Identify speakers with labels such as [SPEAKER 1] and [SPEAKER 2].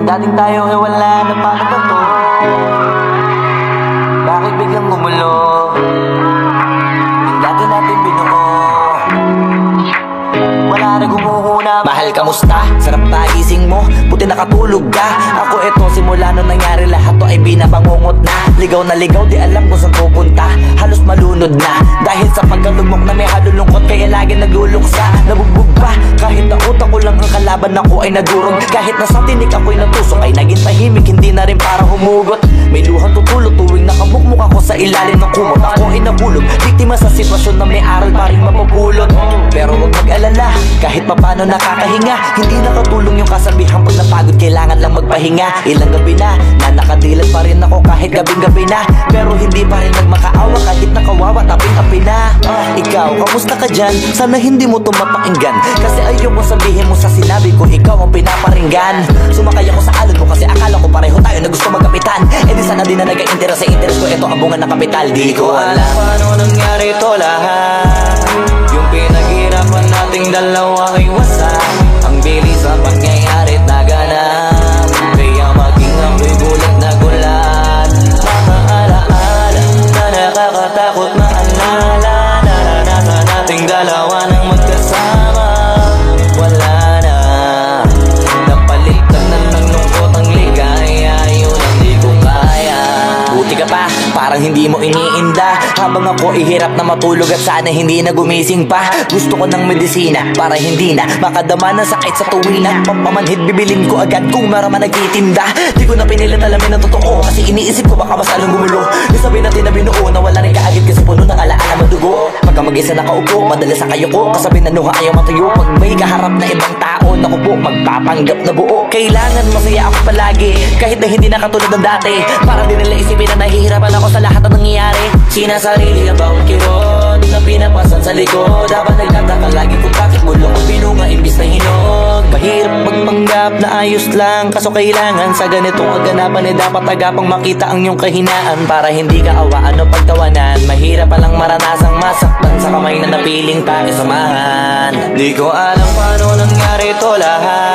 [SPEAKER 1] Yung dating tayo ay wala na paano ba to? Bakit biglang gumulo? Yung dati natin binuo, wala na gumuhuna. Mahal, kamusta? Sarap pagising mo, buti nakatulog ka. Ako eto, simula nung nangyari lahat to ay binabangungot na. Ligaw na ligaw, di alam kung saan pupunta. Halos malunod na, dahil sa pagkalugmok na may halulungkot. Kaya lagi nagluluksa, nabugbog pa. Kahit na utak ko lang ang kalaban, ako ay nagurong. Kahit na sa tinik ako'y natusok, ay naging tahimik, hindi na rin para humugot. May luhang tutulog tuwing nakabukmuk ako sa ilalim ng kumot. Ako ay nahulog, biktima sa sitwasyon na may aral pa rin mapupulot. Pero huwag mag-alala, kahit papano nakakahinga. Hindi nakatulong yung kasabihan, pag napagod kailangan lang magpahinga. Ilang gabi na nakadilat pa rin ako kahit gabing-gabi na. Pero hindi pa rin nagmakaawa kahit nakawawa taping-api na. Ikaw, kamusta ka dyan? Sana hindi mo tumapakinggan, kasi ayoko sabihin mo sa sinabi ko ikaw ang pinaparinggan. Sumakay ako sa alon mo kasi akala ko pareho tayo na gusto magkapitan. E di sana din na nag-interest sa interest ko, ito ang bunga ng kapital. Di ko alam paano nangyari ito lahat. Yung pinaghirapan nating dalawa ay wasak. Ang bilis sa pangyayari't naganap, kaya maging ako'y gulat na gulat. Mga alaala na nakakatakot maalala. Naranasan nating dalawa nang magkasama. Wala na, napalitan na ng lungkot ang ligaya. Yun ang di ko kaya. Buti ka pa, parang hindi mo iniinda. Habang ako ihirap na matulog at sana hindi na gumising pa. Gusto ko ng medisina para hindi na makadama ng sakit sa tuwina. Pampamanhid bibilin ko agad kung maraman nagtitinda. Di ko na pinilit alamin ang totoo, kasi iniisip ko baka mas along gumulo. Isabi natin na binuo na wala rin kaagad kasi puno ng alaala madugo. Pagka mag-isa nakaupo, madalas sa kayo ko. Kasabi na nuha ayaw matuyo. Pag may kaharap na ibang tao, naku po, magpapanggap na buo. Kailangan masaya ako palagi, kahit na hindi na katulad ng dati. Para din nila isipin na nahihirapan ako sa lahat ng nangyayari. Sinasarili ang bawat kirot na pinapasan sa likod. Dapat nagtataka lagi kung bakit mulong ang binunga imbis na hinog. Mahirap magpanggap na ayos lang, kaso kailangan sa ganitong kaganapan eh dapat agapang makita ang iyong kahinaan. Para hindi ka awaan o pagtawanan, mahirap palang maranasang masaktan sa kamay na napiling pakisamahan. Di ko alam paano nangyari ito lahat.